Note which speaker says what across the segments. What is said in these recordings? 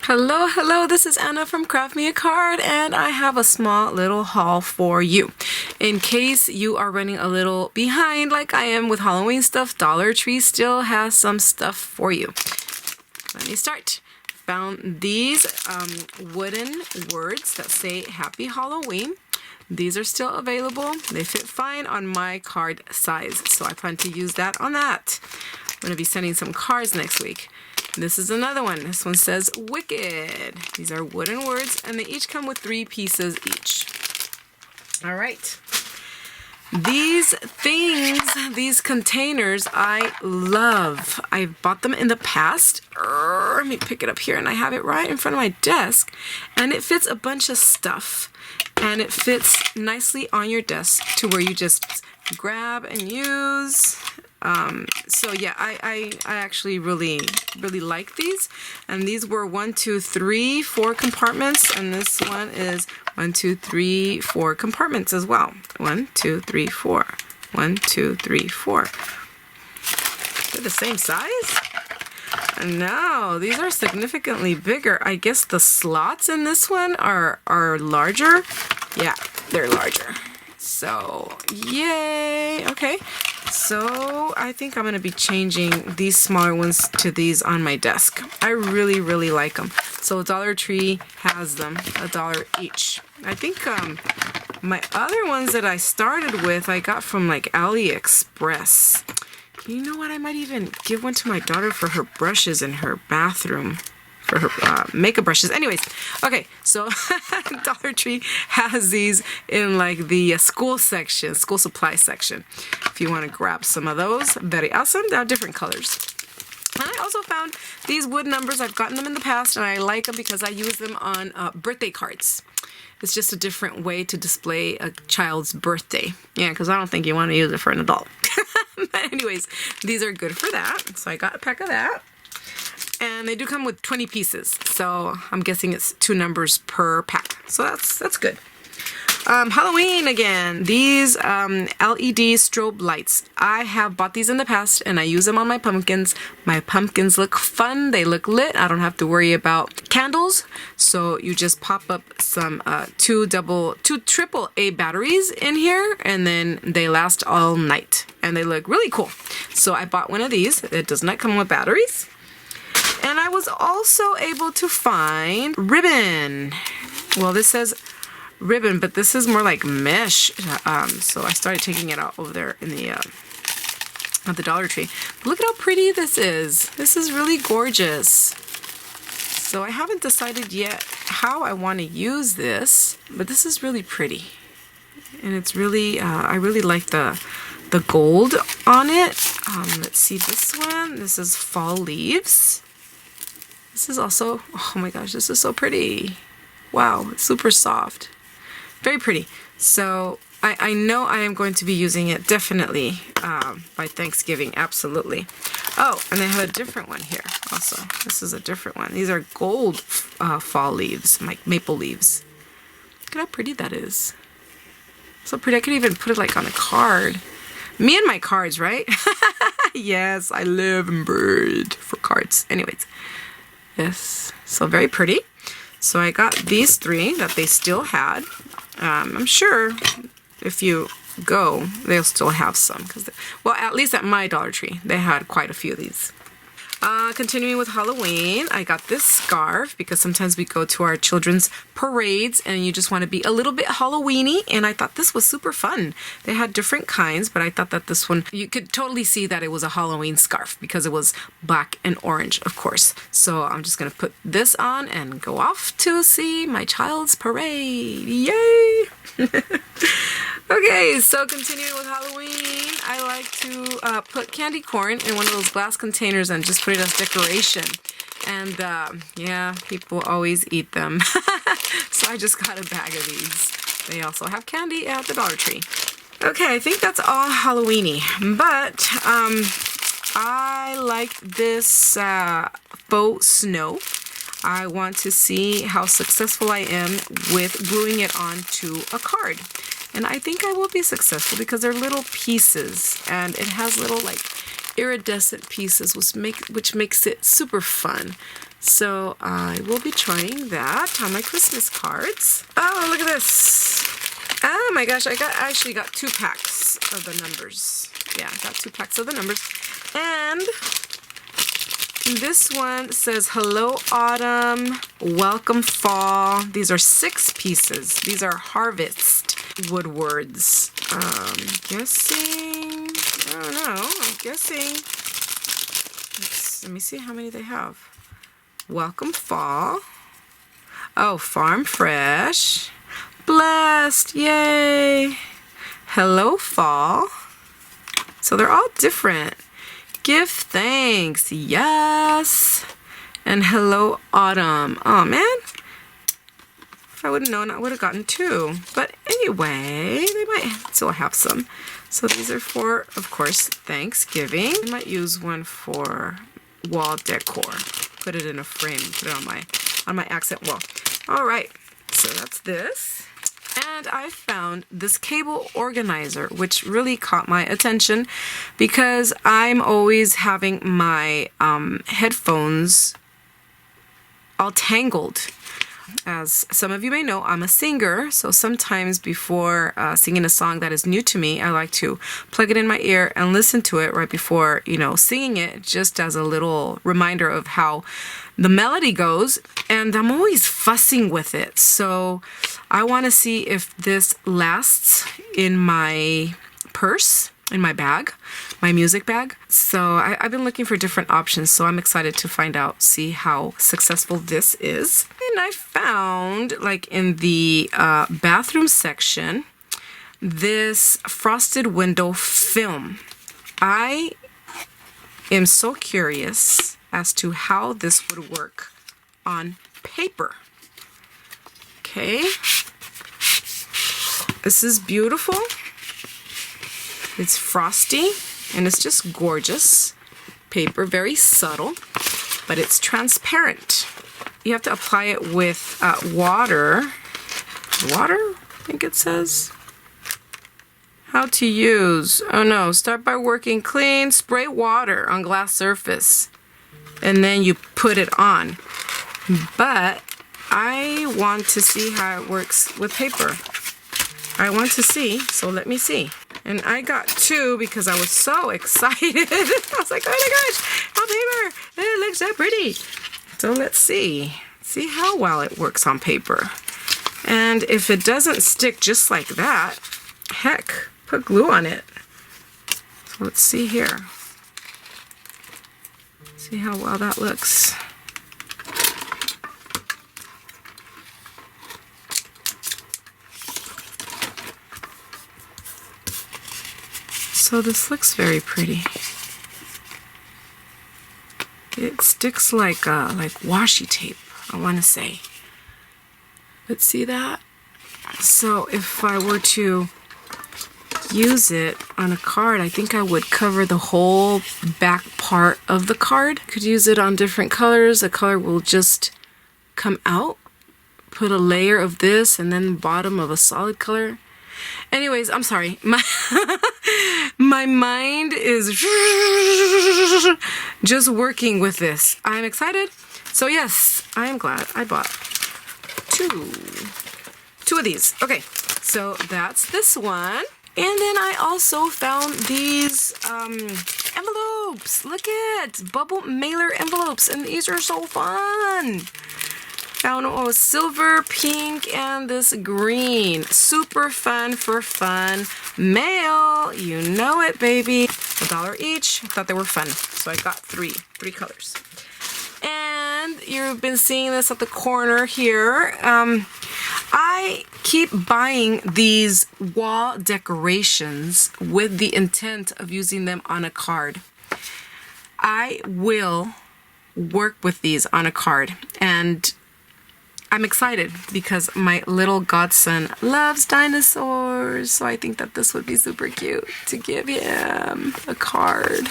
Speaker 1: Hello, hello, this is Anna from Craft Me a Card, and I have a small little haul for you. In case you are running a little behind like I am with Halloween stuff, Dollar Tree still has some stuff for you. Let me start. Found these wooden words that say Happy Halloween. These are still available. They fit fine on my card size, so I plan to use that on that. I'm going to be sending some cards next week. This is another one. This one says Wicked. These are wooden words, and they each come with 3 pieces each. All right. These things, these containers, I love. I've bought them in the past. Let me pick it up here, and I have it right in front of my desk. And it fits a bunch of stuff. And it fits nicely on your desk to where you just grab and use. So yeah, I actually really like these, and these were 1, 2, 3, 4 compartments, and this one is 1, 2, 3, 4 compartments as well. 1, 2, 3, 4. 1, 2, 3, 4. They're the same size? No, these are significantly bigger. I guess the slots in this one are larger. Yeah, they're larger. So, yay! Okay, so I think I'm going to be changing these smaller ones to these on my desk. I really like them. So Dollar Tree has them, $1 each. I think my other ones that I started with, I got from like AliExpress. You know what? I might even give one to my daughter for her brushes in her bathroom. For her makeup brushes. Anyways, okay, so Dollar Tree has these in like the school section, school supply section. If you want to grab some of those, very awesome. They have different colors. And I also found these wood numbers. I've gotten them in the past, and I like them because I use them on birthday cards. It's just a different way to display a child's birthday. Yeah, because I don't think you want to use it for an adult. But anyways, these are good for that. So I got a pack of that. And they do come with 20 pieces, so I'm guessing it's 2 numbers per pack. So that's good. Halloween again. These LED strobe lights. I have bought these in the past, and I use them on my pumpkins. My pumpkins look fun. They look lit. I don't have to worry about candles. So you just pop up some 2 triple A batteries in here, and then they last all night. And they look really cool. So I bought one of these. It does not come with batteries. And I was also able to find ribbon. Well, this says ribbon, but this is more like mesh. So I started taking it out over there in the at the Dollar Tree. But look at how pretty this is. This is really gorgeous. So I haven't decided yet how I want to use this, but this is really pretty. And it's really, I really like the gold on it. Let's see this one. This is fall leaves. This is also, oh my gosh, this is so pretty. Wow, it's super soft. Very pretty. So I know I am going to be using it definitely by Thanksgiving, absolutely. Oh, and they have a different one here also. This is a different one. These are gold fall leaves, like maple leaves. Look at how pretty that is. So pretty, I could even put it like on a card. Me and my cards, right? Yes, I live and breathe for cards. Anyways. Yes, so very pretty. So I got these 3 that they still had. I'm sure if you go, they'll still have some. Well, at least at my Dollar Tree, they had quite a few of these. Continuing with Halloween, I got this scarf because sometimes we go to our children's parades and you just want to be a little bit Halloween-y, and I thought this was super fun. They had different kinds, but I thought that this one, you could totally see that it was a Halloween scarf because it was black and orange, of course. So I'm just going to put this on and go off to see my child's parade. Yay! Okay, so continuing with Halloween, I like to put candy corn in one of those glass containers and just put it as decoration. And yeah, people always eat them. So I just got a bag of these. They also have candy at the Dollar Tree. Okay, I think that's all Halloween-y. But I like this Faux Snow. I want to see how successful I am with gluing it onto a card. And I think I will be successful because they're little pieces, and it has little like iridescent pieces, which makes it super fun. So I will be trying that on my Christmas cards. Oh, look at this. Oh my gosh, I actually got 2 packs of the numbers. Yeah, I got 2 packs of the numbers. And this one says, hello autumn, welcome fall. These are 6 pieces. These are harvest woodwords. Guessing, I don't know, I'm guessing. Let me see how many they have. Welcome fall. Oh, farm fresh. Blessed, yay. Hello fall. So they're all different. Give thanks, yes. And hello autumn. Oh man, if I would have known, I would have gotten 2. But anyway, they might still have some. So these are for, of course, Thanksgiving. I might use one for wall decor. Put it in a frame, put it on my accent wall. All right, so that's this. And I found this cable organizer, which really caught my attention because I'm always having my headphones all tangled. As some of you may know, I'm a singer, so sometimes before singing a song that is new to me, I like to plug it in my ear and listen to it right before, singing it, just as a little reminder of how the melody goes. And I'm always fussing with it, so I want to see if this lasts in my purse, in my bag, my music bag. So I've been looking for different options, so I'm excited to find out, see how successful this is. And I found, like in the bathroom section, this frosted window film. I am so curious as to how this would work on paper. Okay. This is beautiful. It's frosty and it's just gorgeous. Paper, very subtle, but it's transparent. You have to apply it with water. Water, I think it says. How to use. Oh no, start by working clean. Spray water on glass surface. And then you put it on. But I want to see how it works with paper. I want to see, so let me see. And I got 2 because I was so excited. I was like, oh my gosh, on paper, it looks so pretty. So let's see how well it works on paper. And if it doesn't stick just like that, heck, put glue on it. So let's see here. See how well that looks. So this looks very pretty. It sticks like washi tape, I want to say. But see that? So if I were to use it on a card, I think I would cover the whole back part of the card. Could use it on different colors. The color will just come out. Put a layer of this and then the bottom of a solid color. Anyways, I'm sorry. My mind is just working with this. I'm excited. So yes, I am glad I bought two of these. Okay, so that's this one. And then I also found these envelopes. Look at bubble mailer envelopes, and these are so fun. Found silver, pink, and this green. Super fun for fun mail. You know it, baby. $1 each. I thought they were fun, so I got three colors. And you've been seeing this at the corner here. I keep buying these wall decorations with the intent of using them on a card. I will work with these on a card, and I'm excited because my little godson loves dinosaurs, so I think that this would be super cute to give him a card.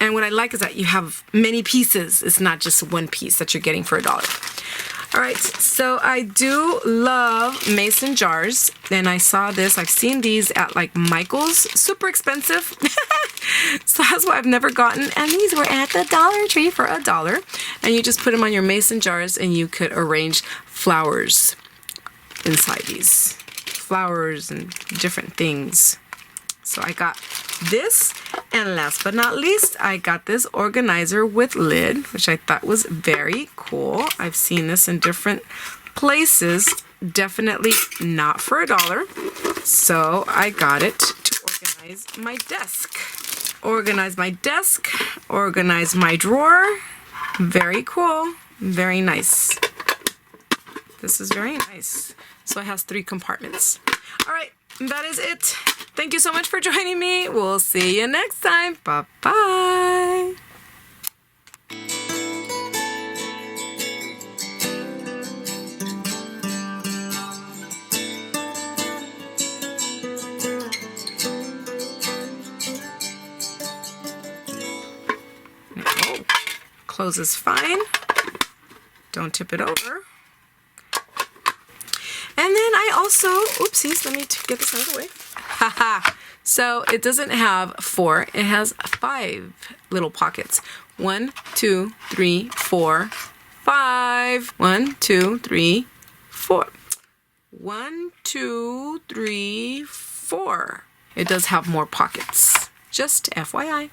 Speaker 1: And what I like is that you have many pieces. It's not just one piece that you're getting for $1. All right, so I do love mason jars, and I saw this. I've seen these at like Michael's, super expensive. So that's why I've never gotten. And these were at the Dollar Tree for $1. And you just put them on your mason jars, and you could arrange flowers inside these. Flowers and different things. So I got this, and last but not least, I got this organizer with lid, which I thought was very cool. I've seen this in different places, definitely not for $1. So I got it to organize my desk. Organize my desk, organize my drawer. Very cool, very nice. This is very nice. So it has 3 compartments. All right, that is it. Thank you so much for joining me. We'll see you next time. Bye-bye. Oh, closes fine. Don't tip it over. And then I also, oopsies, let me get this out of the way. Haha. So it doesn't have 4, it has 5 little pockets. 1, 2, 3, 4, 5. 1, 2, 3, 4. 1, 2, 3, 4. It does have more pockets. Just FYI.